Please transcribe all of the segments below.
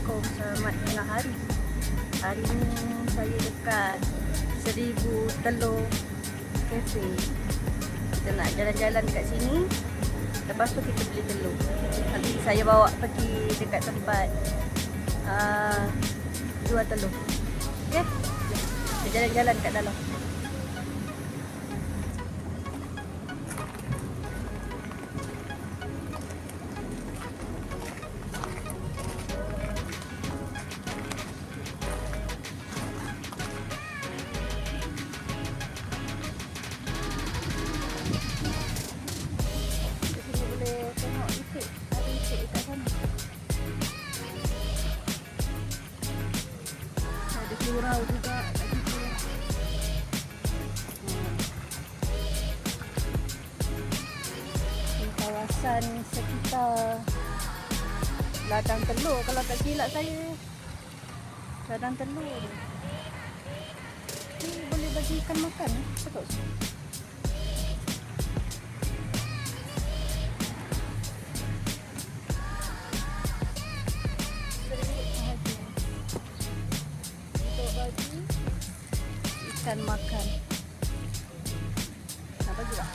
Assalamualaikum, selamat tengah hari. Hari ni saya dekat 1000 Telur Cafe. Kita nak jalan-jalan dekat sini. Lepas tu kita beli telur. Nanti saya bawa pergi dekat tempat jual telur. Okey? Kita jalan-jalan kat dalam. Surau juga kat situ. Di kawasan sekitar ladang telur, kalau tak silap saya ladang telur ni boleh bagi ikan makan, betul? Ikan makan. Nak bagi tak?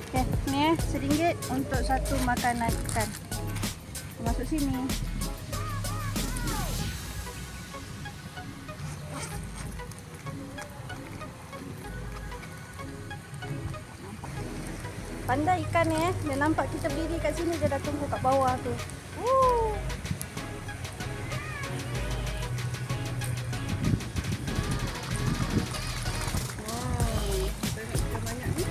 Okay, ni RM1 untuk satu makanan ikan. Masuk sini. Pandai ikan ni dia nampak kita berdiri kat sini, dia dah tunggu kat bawah tu. Banyak ni.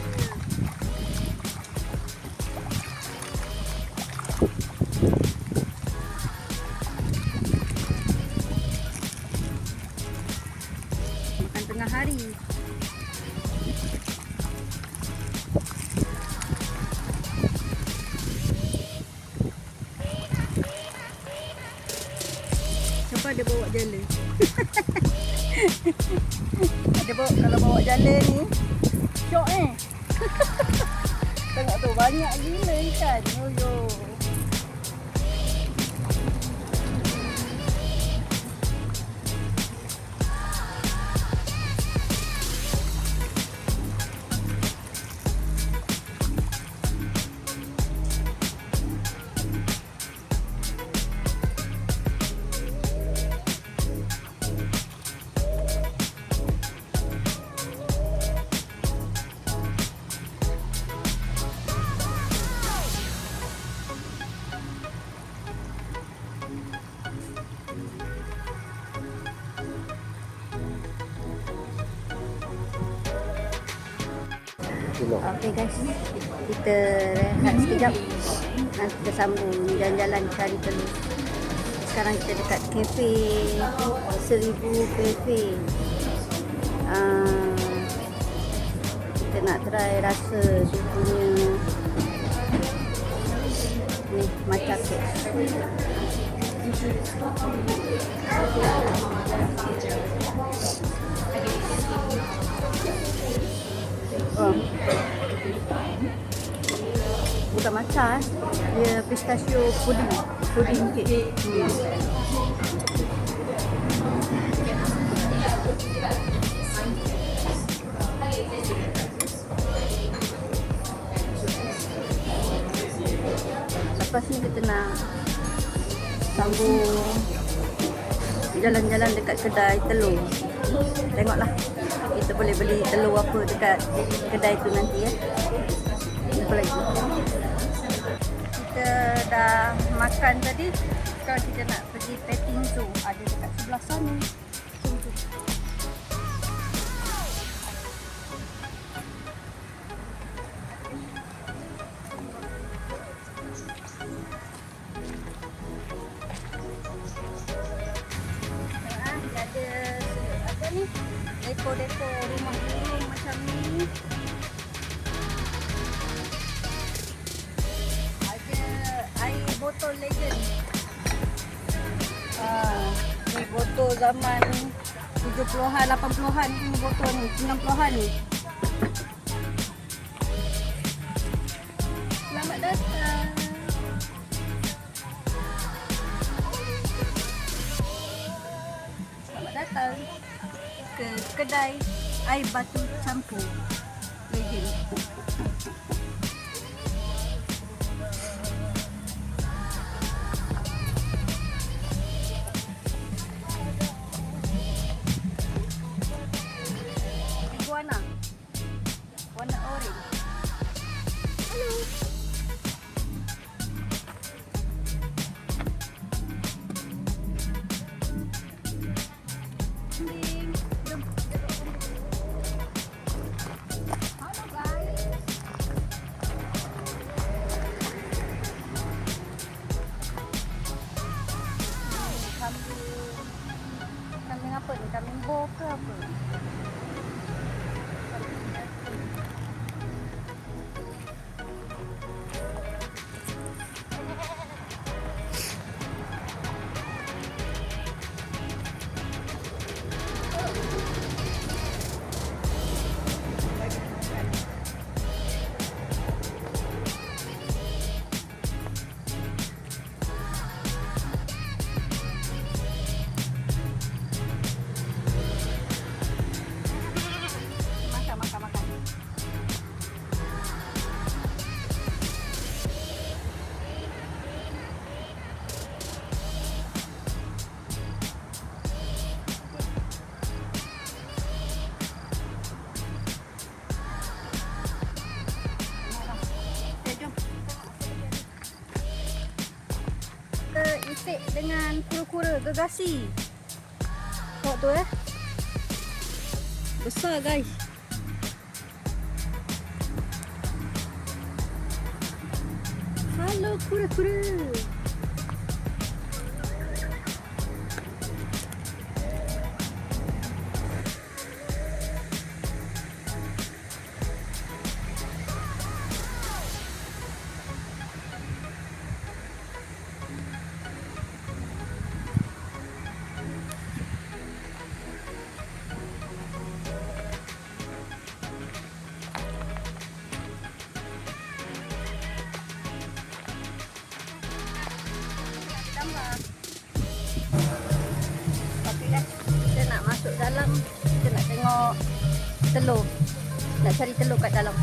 Makan tengah hari. Dia bawa jala. Dia bawa, kalau bawa jala ni syok tengok tu banyak gila ikan. Yo. Okey guys, kita rehat sekejap. Nanti kita sambung jalan-jalan cari telur. Sekarang kita dekat kafe 1000 Cafe. Kita nak try rasa dia punya ni macam kek. Bukan matcha, dia pistachio puding cake. Lepas ni kita nak sambung jalan-jalan dekat kedai telur. Tengoklah kita boleh beli telur apa dekat kedai tu nanti ya. Apa lagi? Kita dah makan tadi. Sekarang kita nak pergi petting zoo. Ada dekat sebelah sana. Tunggu. Ada apa ni? Dekor-dekor rumah burung macam ni. Ada air botol legend. zaman 70-an, 80-an ni botol ni, 90-an ni. Selamat datang. Selamat datang ke kedai air batu campur Legend. Iguana. Warna orange. Halo. Kambing. Jom. Halo guys. Kambing. Kambing apa ni? Kambing bo ke apa? Makan. Jom. Kita isik dengan kura-kura gergasi. Tengok tu besar guys. Halo kura-kura. Kita nak masuk dalam, kita nak tengok telur. Nak cari telur kat dalam.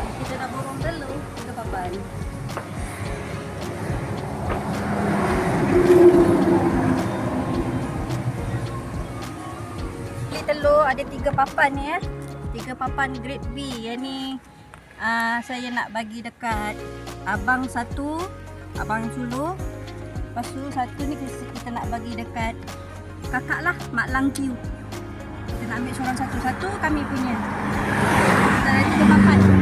Kita nak borong telur, 3 papan. Ini telur ada 3 papan ni ya. 3 papan grade B. Yang ni saya nak bagi dekat abang satu, abang sulung. Lepas tu satu ni kita nak bagi dekat kakak lah, Mak Lang Q. Kita nak ambil seorang satu-satu kami punya. Kita ada 3 papan.